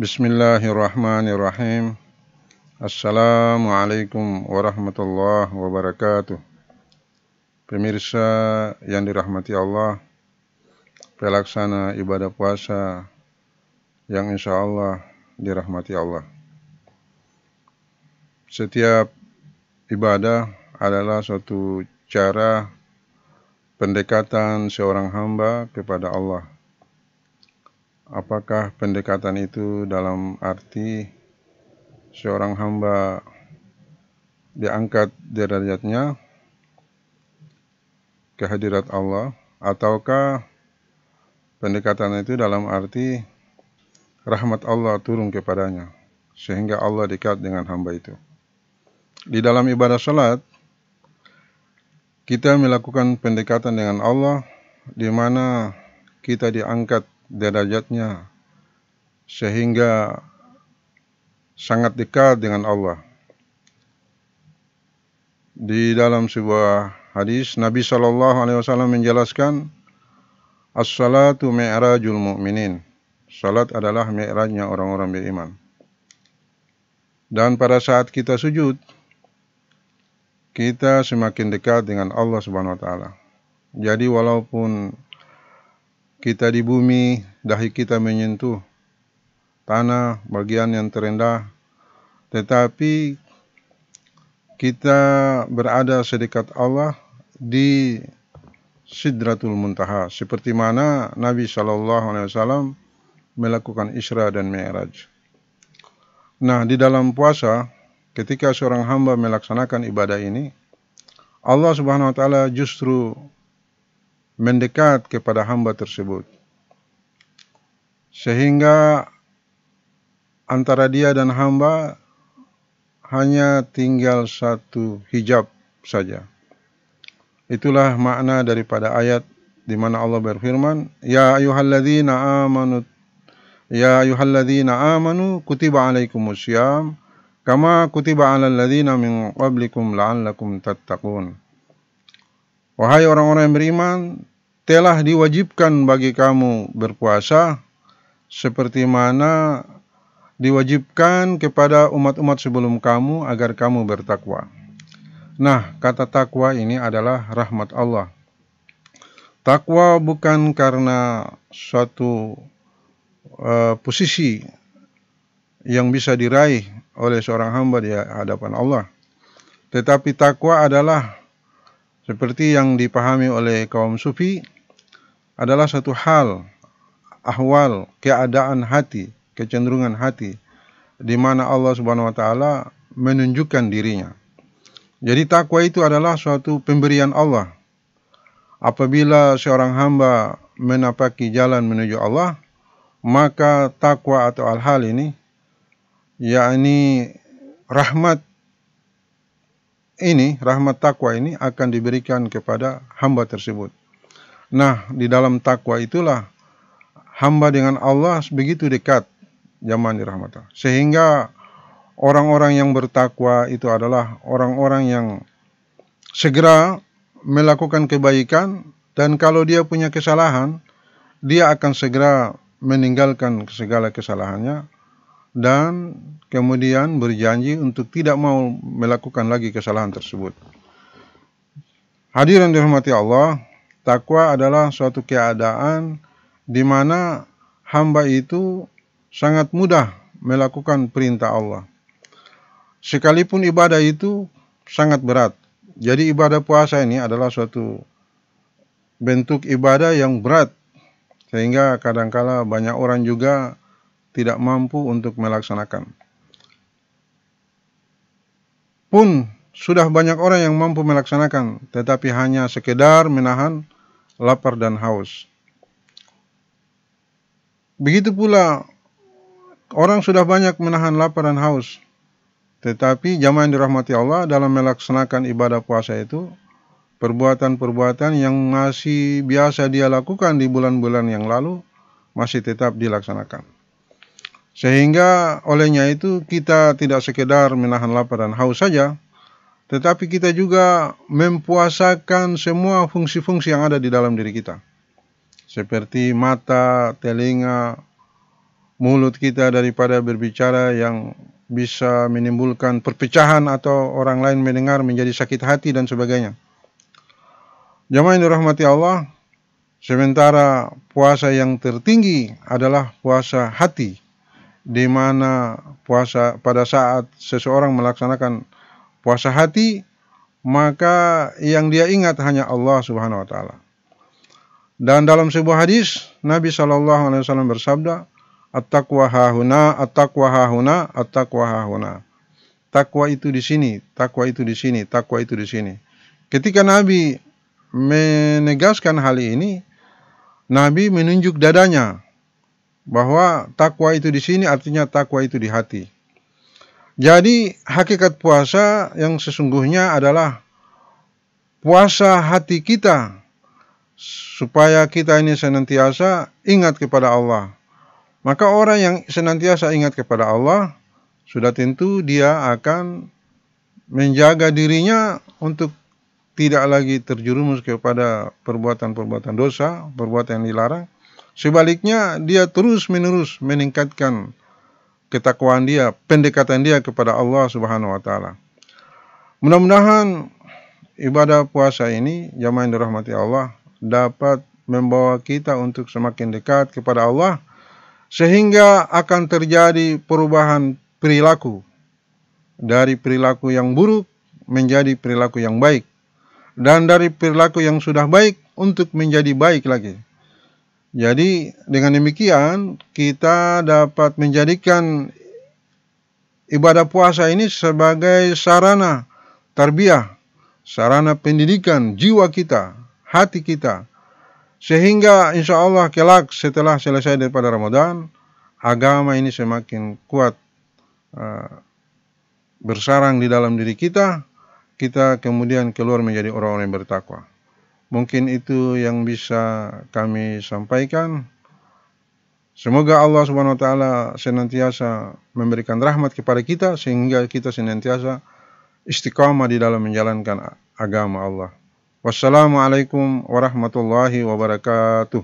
Bismillahirrahmanirrahim. Assalamualaikum warahmatullahi wabarakatuh. Pemirsa yang dirahmati Allah, pelaksana ibadah puasa yang insya Allah dirahmati Allah. Setiap ibadah adalah suatu cara pendekatan seorang hamba kepada Allah. Apakah pendekatan itu dalam arti seorang hamba diangkat derajatnya ke hadirat Allah, ataukah pendekatan itu dalam arti rahmat Allah turun kepadanya sehingga Allah dekat dengan hamba itu. Di dalam ibadah salat kita melakukan pendekatan dengan Allah, di mana kita diangkat derajatnya sehingga sangat dekat dengan Allah. Di dalam sebuah hadis Nabi SAW menjelaskan, as-salatu mi'rajul mu'minin. Salat adalah mi'rajnya orang-orang beriman. Dan pada saat kita sujud, kita semakin dekat dengan Allah Subhanahu wa taala. Jadi walaupun kita di bumi, dahi kita menyentuh tanah bagian yang terendah, tetapi kita berada sedekat Allah di Sidratul Muntaha, seperti mana Nabi SAW melakukan Isra dan Mi'raj. Nah, di dalam puasa, ketika seorang hamba melaksanakan ibadah ini, Allah Subhanahu wa taala justru mendekat kepada hamba tersebut, sehingga antara dia dan hamba hanya tinggal satu hijab saja. Itulah makna daripada ayat di mana Allah berfirman, Ya ayyuhalladzina amanu kutiba alaikumussyam kama kutiba alal ladzina min qablikum la'allakum tattaqun. Wahai orang-orang yang beriman, telah diwajibkan bagi kamu berpuasa seperti mana diwajibkan kepada umat-umat sebelum kamu agar kamu bertakwa. Nah, kata takwa ini adalah rahmat Allah. Takwa bukan karena suatu posisi yang bisa diraih oleh seorang hamba di hadapan Allah, tetapi takwa adalah seperti yang dipahami oleh kaum sufi, adalah satu hal, ahwal, keadaan hati, kecenderungan hati, di mana Allah Subhanahu wa taala menunjukkan dirinya. Jadi takwa itu adalah suatu pemberian Allah. Apabila seorang hamba menapaki jalan menuju Allah, maka takwa atau hal ini, yakni rahmat takwa ini akan diberikan kepada hamba tersebut. Nah, di dalam takwa itulah hamba dengan Allah begitu dekat zaman dirahmati. Sehingga orang-orang yang bertakwa itu adalah orang-orang yang segera melakukan kebaikan, dan kalau dia punya kesalahan, dia akan segera meninggalkan segala kesalahannya dan kemudian berjanji untuk tidak mau melakukan lagi kesalahan tersebut. Hadirin dirahmati Allah, takwa adalah suatu keadaan di mana hamba itu sangat mudah melakukan perintah Allah. Sekalipun ibadah itu sangat berat. Jadi ibadah puasa ini adalah suatu bentuk ibadah yang berat, sehingga kadangkala banyak orang juga tidak mampu untuk melaksanakan. Pun sudah banyak orang yang mampu melaksanakan, tetapi hanya sekedar menahan lapar dan haus. Begitu pula orang sudah banyak menahan lapar dan haus, tetapi jamaah yang dirahmati Allah, dalam melaksanakan ibadah puasa itu, perbuatan-perbuatan yang masih biasa dia lakukan di bulan-bulan yang lalu masih tetap dilaksanakan. Sehingga olehnya itu kita tidak sekedar menahan lapar dan haus saja, tetapi kita juga mempuasakan semua fungsi-fungsi yang ada di dalam diri kita. Seperti mata, telinga, mulut kita daripada berbicara yang bisa menimbulkan perpecahan atau orang lain mendengar menjadi sakit hati dan sebagainya. Jamaah yang dirahmati Allah, sementara puasa yang tertinggi adalah puasa hati, di mana puasa pada saat seseorang melaksanakan puasa hati, maka yang dia ingat hanya Allah Subhanahu wa taala. Dan dalam sebuah hadis, Nabi sallallahu alaihi wasallam bersabda, "At-taqwa hahuna, at-taqwa hahuna, at-taqwa hahuna." Takwa itu di sini, takwa itu di sini, takwa itu di sini. Ketika Nabi menegaskan hal ini, Nabi menunjuk dadanya bahwa takwa itu di sini artinya takwa itu di hati. Jadi hakikat puasa yang sesungguhnya adalah puasa hati kita, supaya kita ini senantiasa ingat kepada Allah. Maka orang yang senantiasa ingat kepada Allah, sudah tentu dia akan menjaga dirinya untuk tidak lagi terjerumus kepada perbuatan-perbuatan dosa, perbuatan yang dilarang. Sebaliknya, dia terus-menerus meningkatkan ketakwaan dia, pendekatan dia kepada Allah Subhanahu wa taala. Mudah-mudahan ibadah puasa ini, jamaah yang dirahmati Allah, dapat membawa kita untuk semakin dekat kepada Allah, sehingga akan terjadi perubahan perilaku dari perilaku yang buruk menjadi perilaku yang baik, dan dari perilaku yang sudah baik untuk menjadi baik lagi. Jadi dengan demikian kita dapat menjadikan ibadah puasa ini sebagai sarana tarbiyah, sarana pendidikan jiwa kita, hati kita, sehingga insya Allah kelak setelah selesai daripada Ramadan, agama ini semakin kuat bersarang di dalam diri kita, kita kemudian keluar menjadi orang-orang yang bertakwa. Mungkin itu yang bisa kami sampaikan. Semoga Allah Subhanahu wa taala senantiasa memberikan rahmat kepada kita sehingga kita senantiasa istiqamah di dalam menjalankan agama Allah. Wassalamualaikum warahmatullahi wabarakatuh.